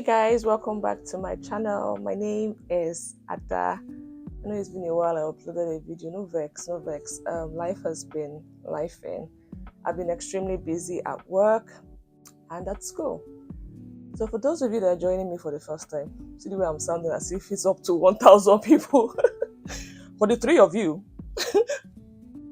Hey guys, welcome back to my channel. My name is Ada. I know it's been a while I uploaded a video. No vex, no vex. Life has been lifing. I've been extremely busy at work and at school. So for those of you that are joining me for the first time, see the way I'm sounding as if it's up to 1,000 people. For the three of you,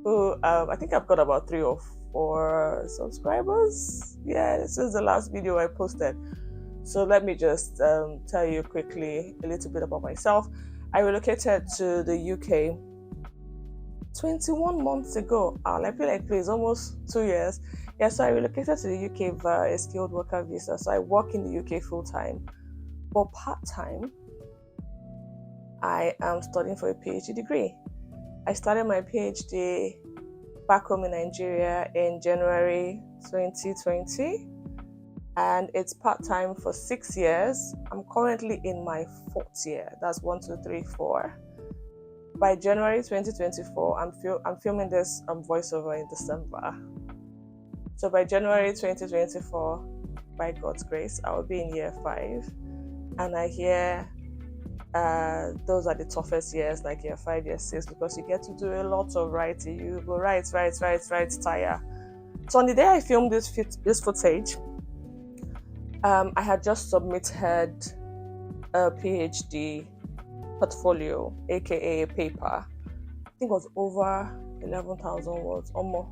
who I think I've got about 3 or 4 subscribers. Yeah, since the last video I posted. So let me just tell you quickly a little bit about myself. I relocated to the UK 21 months ago. I feel like it's almost 2 years. Yeah, so I relocated to the UK via a skilled worker visa. So I work in the UK full time, but part time, I am studying for a PhD degree. I started my PhD back home in Nigeria in January 2020. And it's part-time for 6 years. I'm currently in my 4th year. That's 1, 2, 3, 4. By January 2024, I'm filming this voiceover in December. So by January 2024, by God's grace, I will be in year 5. And I hear those are the toughest years, like year 5, year 6, because you get to do a lot of writing. You go write, tire. So on the day I filmed this footage, I had just submitted a PhD portfolio, aka a paper. I think it was over 11,000 words or more.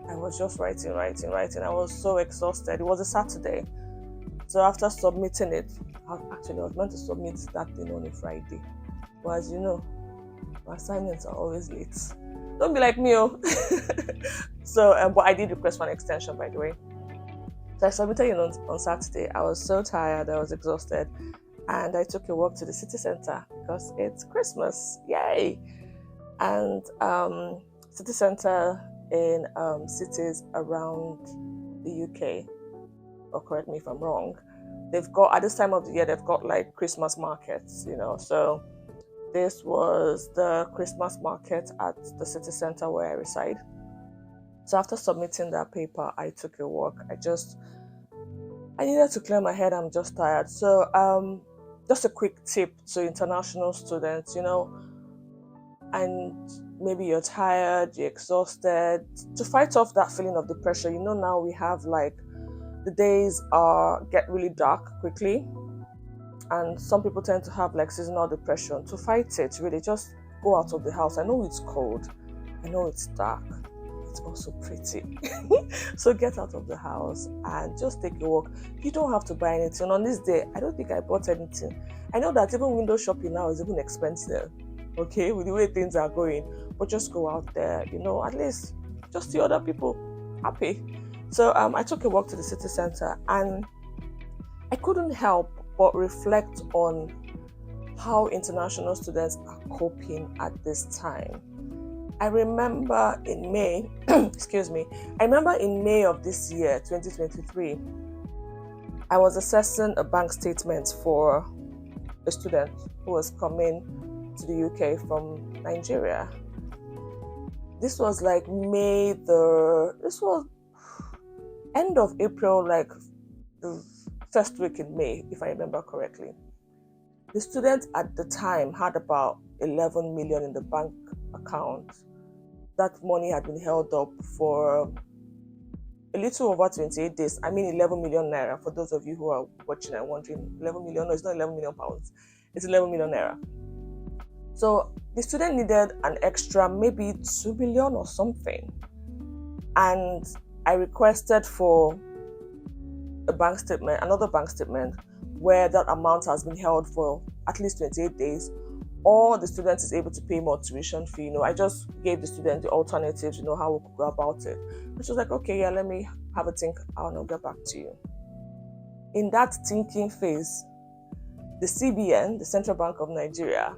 I was just writing. I was so exhausted. It was a Saturday. So after submitting it, I was meant to submit that thing on a Friday. But as you know, my assignments are always late. Don't be like me, oh. So, but I did request for an extension, by the way. So I submitted it on Saturday. I was so tired, I was exhausted, and I took a walk to the city center because it's Christmas, yay! And city center in cities around the UK, or correct me if I'm wrong, they've got, at this time of the year, they've got like Christmas markets, so this was the Christmas market at the city center where I reside. So after submitting that paper, I took a walk. I needed to clear my head. I'm just tired. So just a quick tip to international students, and maybe you're tired, you're exhausted, to fight off that feeling of depression. Now we have like the days get really dark quickly, and some people tend to have like seasonal depression. To fight it, really just go out of the house. I know it's cold, I know it's dark, it's also pretty. So get out of the house and just take a walk. You don't have to buy anything. On this day, I don't think I bought anything. I know that even window shopping now is even expensive, okay, with the way things are going. But just go out there, at least just see other people happy. So I took a walk to the city center, and I couldn't help but reflect on how international students are coping at this time. I remember in May, in May of this year, 2023, I was assessing a bank statement for a student who was coming to the UK from Nigeria. This was like this was end of April, like the first week in May, if I remember correctly. The student at the time had about 11 million in the bank account. That money had been held up for a little over 28 days. I mean 11 million naira, for those of you who are watching and wondering. 11 million, no, it's not 11 million pounds. It's 11 million naira. So the student needed an extra maybe 2 million or something. And I requested for another bank statement where that amount has been held for at least 28 days, or the student is able to pay more tuition fee. I just gave the student the alternatives, how we could go about it. And she was like, okay, yeah, let me have a think. I'll get back to you. In that thinking phase, the CBN, the Central Bank of Nigeria,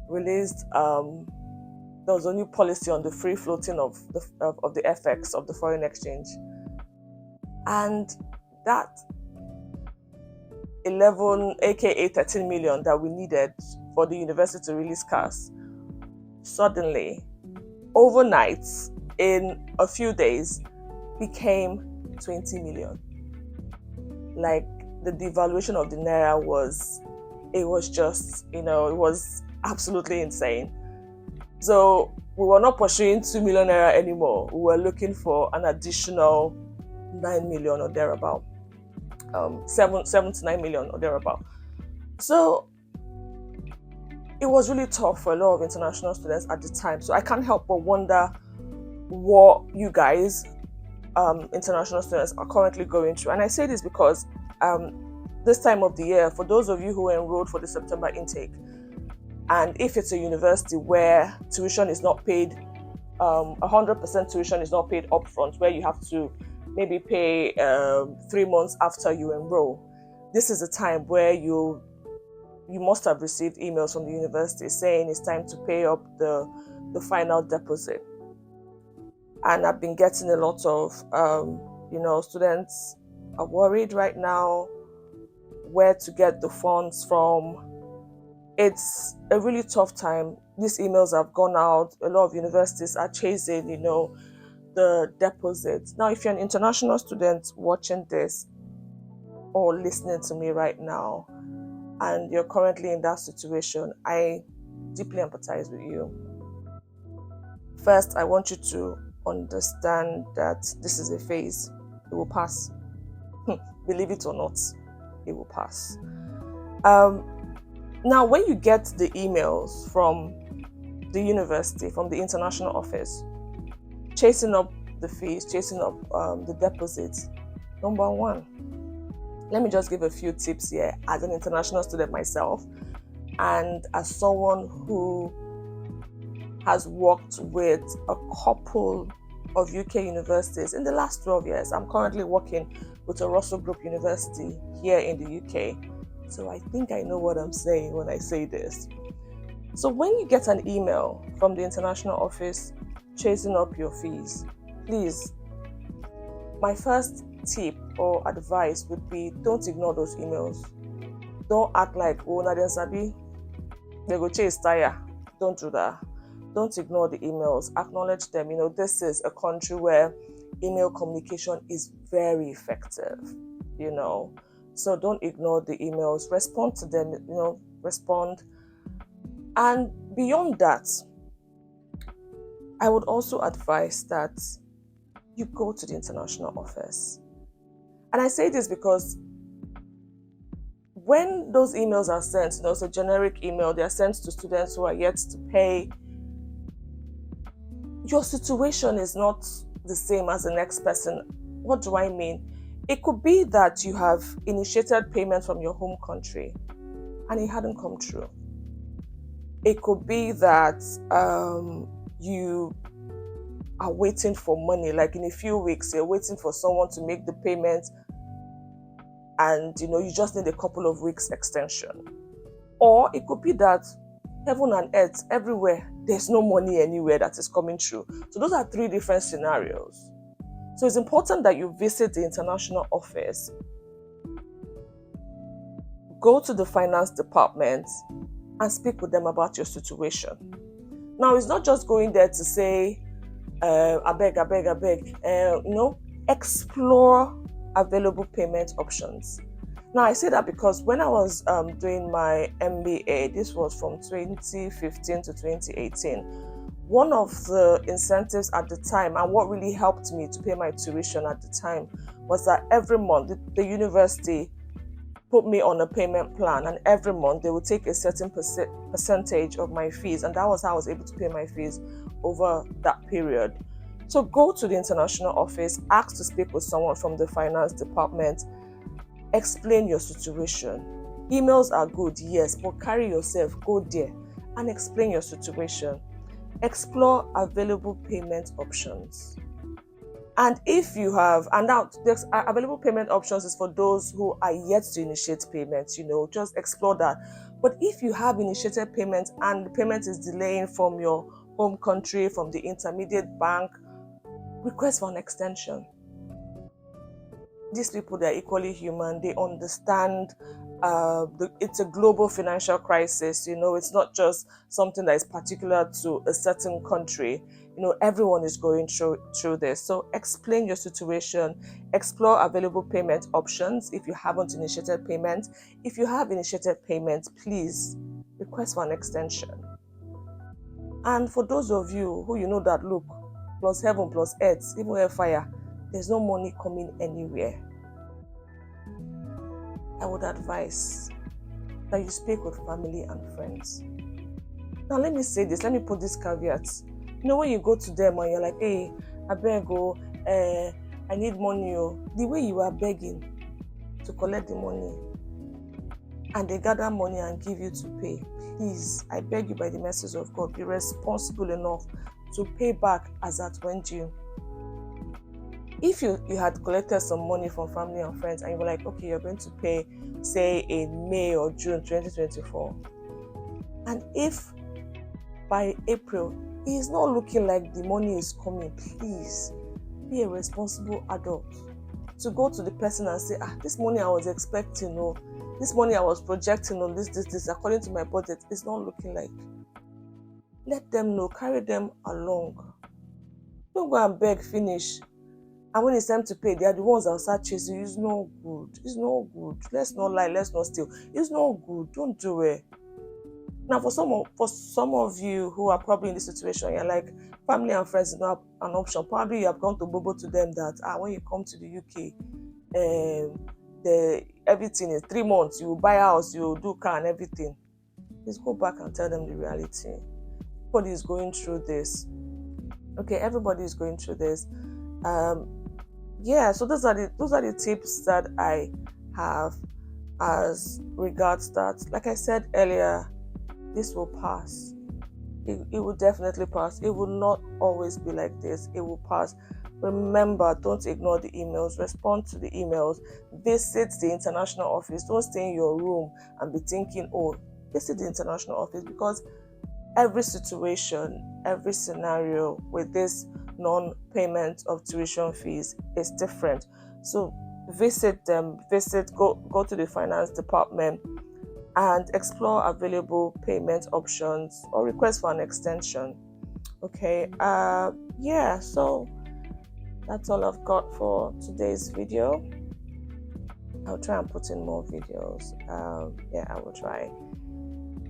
released there was a new policy on the free floating of the FX, of the foreign exchange. And that 11, aka 13 million that we needed for the university to release cash, suddenly, overnight, in a few days, became 20 million. Like the devaluation of the naira it was just, it was absolutely insane. So we were not pursuing 2 million naira anymore. We were looking for an additional 9 million or thereabout, 7 to 9 million or thereabout. So it was really tough for a lot of international students at the time. So I can't help but wonder what you guys, international students, are currently going through. And I say this because this time of the year, for those of you who enrolled for the September intake, and if it's a university where tuition is not paid, 100% tuition is not paid upfront, where you have to maybe pay 3 months after you enroll, this is a time where you must have received emails from the university saying it's time to pay up the final deposit. And I've been getting a lot of, students are worried right now where to get the funds from. It's a really tough time. These emails have gone out. A lot of universities are chasing, the deposits. Now, if you're an international student watching this or listening to me right now, and you're currently in that situation, I deeply empathize with you. First, I want you to understand that this is a phase. It will pass. Believe it or not, it will pass. Now, when you get the emails from the university, from the international office, chasing up the fees, chasing up the deposits, number one, let me just give a few tips here as an international student myself, and as someone who has worked with a couple of UK universities in the last 12 years. I'm currently working with a Russell Group University here in the UK. So I think I know what I'm saying when I say this. So when you get an email from the international office chasing up your fees, please, my first tip or advice would be, don't ignore those emails. Don't act like, oh, Nadia Sabi, they go chase tire. Don't do that. Don't ignore the emails. Acknowledge them. This is a country where email communication is very effective, So don't ignore the emails. Respond to them, respond. And beyond that, I would also advise that you go to the international office. And I say this because when those emails are sent, it's a generic email, they are sent to students who are yet to pay. Your situation is not the same as the next person. What do I mean? It could be that you have initiated payment from your home country and it hadn't come true. It could be that you are waiting for money, like in a few weeks, you're waiting for someone to make the payment and you just need a couple of weeks extension. Or it could be that heaven and earth, everywhere, there's no money anywhere that is coming through. So those are 3 different scenarios. So it's important that you visit the international office, go to the finance department and speak with them about your situation. Now, it's not just going there to say, I beg, explore available payment options. Now, I say that because when I was doing my MBA, this was from 2015 to 2018, one of the incentives at the time, and what really helped me to pay my tuition at the time, was that every month the university put me on a payment plan, and every month they would take a certain percentage of my fees, and that was how I was able to pay my fees over that period. So go to the international office, ask to speak with someone from the finance department, explain your situation. Emails are good, yes, but carry yourself, go there and explain your situation. Explore available payment options. And if you have, and now the available payment options is for those who are yet to initiate payments, just explore that. But if you have initiated payments and the payment is delaying from your home country, from the intermediate bank, request for an extension. These people, they're equally human. They understand it's a global financial crisis. It's not just something that is particular to a certain country. Everyone is going through this. So explain your situation, explore available payment options if you haven't initiated payment. If you have initiated payment, please request for an extension. And for those of you who that, look, plus heaven plus earth, even hellfire, there's no money coming anywhere, I would advise that you speak with family and friends. Now let me say this, let me put this caveat. When you go to them and you're like, hey, I beg, I need money, the way you are begging to collect the money and they gather money and give you to pay, please, I beg you by the mercies of God, be responsible enough to pay back as at when due. If you had collected some money from family and friends and you were like, okay, you're going to pay, say, in May or June 2024, and if by April it is not looking like the money is coming, please be a responsible adult to go to the person and say, this money I was expecting, this money I was projecting on this, according to my budget, is not looking like. Let them know, carry them along. Don't go and beg, finish. And when it's time to pay, they are the ones that will start chasing you. It's not good. It's not good. Let's not lie. Let's not steal. It's not good. Don't do it. Now, for some of you who are probably in this situation, you're like, family and friends is not an option. Probably you have gone to bobo to them that when you come to the UK, everything is 3 months. You buy a house, you do car and everything. Please go back and tell them the reality. Everybody is going through this. Okay, everybody is going through this. So those are the tips that I have as regards that. Like I said earlier, this will pass. It will definitely pass. It will not always be like this. It will pass. Remember, don't ignore the emails. Respond to the emails. Visit the international office. Don't stay in your room and be thinking, visit the international office, because every situation, every scenario with this non-payment of tuition fees is different. So visit them, go to the finance department and explore available payment options or request for an extension. Okay, so that's all I've got for today's video. I'll try and put in more videos. I will try.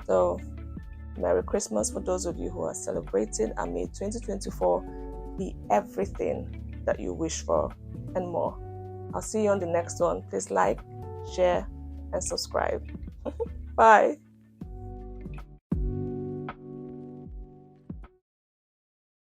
So Merry Christmas for those of you who are celebrating, and may 2024 be everything that you wish for and more. I'll see you on the next one. Please like, share, and subscribe. Bye.